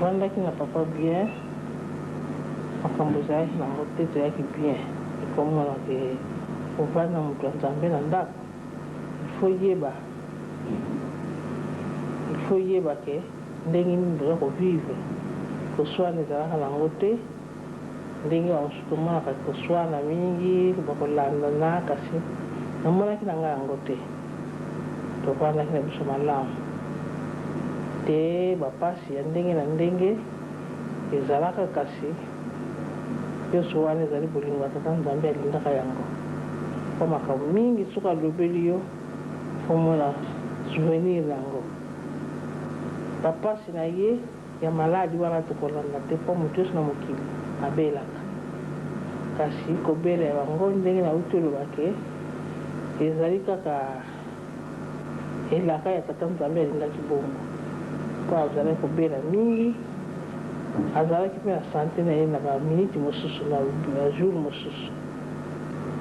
tovandaki na papa bien makambo ezalaki nango te toyaki bien ekomonake kovanda moto ya nzambe na ndako il faut yeba ke ndenge nini toza kovivre koswana ezalaka nango te ndenge bamosusu tomonaka koswana mingi bakolandana kasi namonaki na ngai yango te tovandaki na biso malamu te bapasi ya ndenge na ndenge ezalaka kasi nyonso wana ezali bolingo ya tata nzambe alingaka yango po makambo mingi soki alobeli yo fomona souvenir yango bapasi na ye ya maladi wana tokolanda te po moto nyonso na mokili abelaka kasi kobela ya bango ndenge nauti olobake ezali kaka elaka ya tata nzambe alingaki bongo po azalaki kobela mingi azalaki mpe na sante na ye na baminiti mosusu na jour mosusu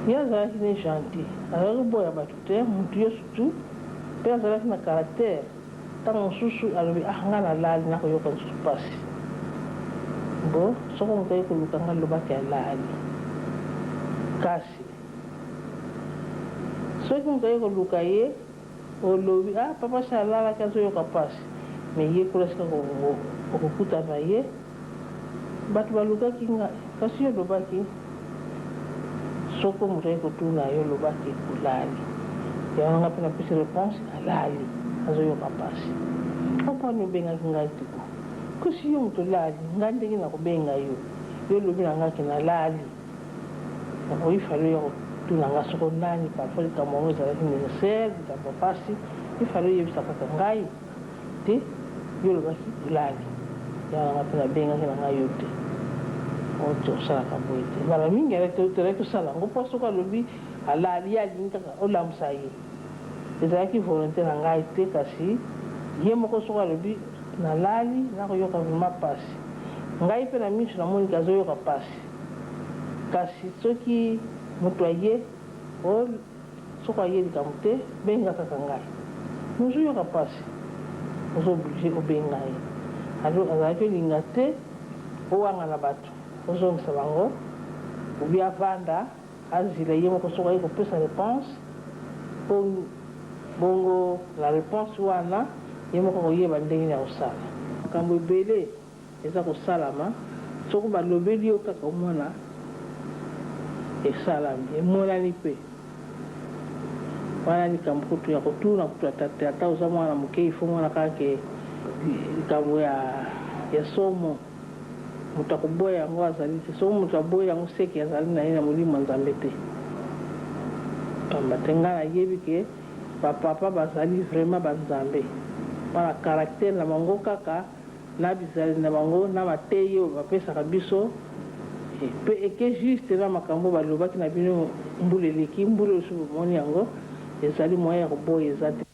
ye azalaki ne gentil azalaki boya bato te motu nyonso tu mpe azalaki na caractère ntango mosusu alobi nga nalali nakoyoka mosusu mpasi bo soko moto aye koluka nga lobaki alali kasi soki moto aye koluka ye olobi papa si alalaki azoyoka mpasi me ye kolesika okokutana ye bato balukaki ngai kasi yo olobaki soko moto aye kotuna yo olobaki kolali yango nga mpe napesi réponse alali azoyoka mpasi opani obengaki ngai tiko kasi yo moto olali ngai ndenge nakobenga yo yo olobi na ngaki nalali oifale yo kotuna nga soko nani parfois likambo yango ezalaki nécessaire likambo mpasi ifale oyebisa kaka ngai te yo olobaki olali yango nga mpe nabengaki na ngai yo te oto osalaka boye te bala mingi tozalaki kosala yango mpo soko alobi alali ye alingi kaka olamusa ye ezalaki volonté na ngai te kasi ye moko soko alobi nalali nakoyoka vraimen mpasi ngai mpe na miso namoniki azoyoka mpasi kasi soki moto aye soko aye likambo te benga kaka ngai ozoyoka mpasi ozoblige obenga ye azalaki olinga te owanga na bato ozongisa bango obi avanda azila ye moko soko aye kopesa réponse bongo la réponse wana ye moko koyeba ndenge ya kosala makambo ebele eza kosalama soko balobeli yo kaka omona esalami emonani mpe wana likambo kutu ya kotuna kutu ata oza mwana moke ifo mwana kaka likambo ya somo moto akoboya yango azali te soko moto aboya yango seki azali na ye na molimo ya nzambe te pamba te ngai nayebi ke bapapa bazali vraiment banzambe mpona caractère na bango kaka na bizali na bango na mateyi oyo bapesaka biso mpe eke juste na makambo balobaki na bino mbula eleki mbula oyo so bomoni yango ezali moyen ya koboya eza te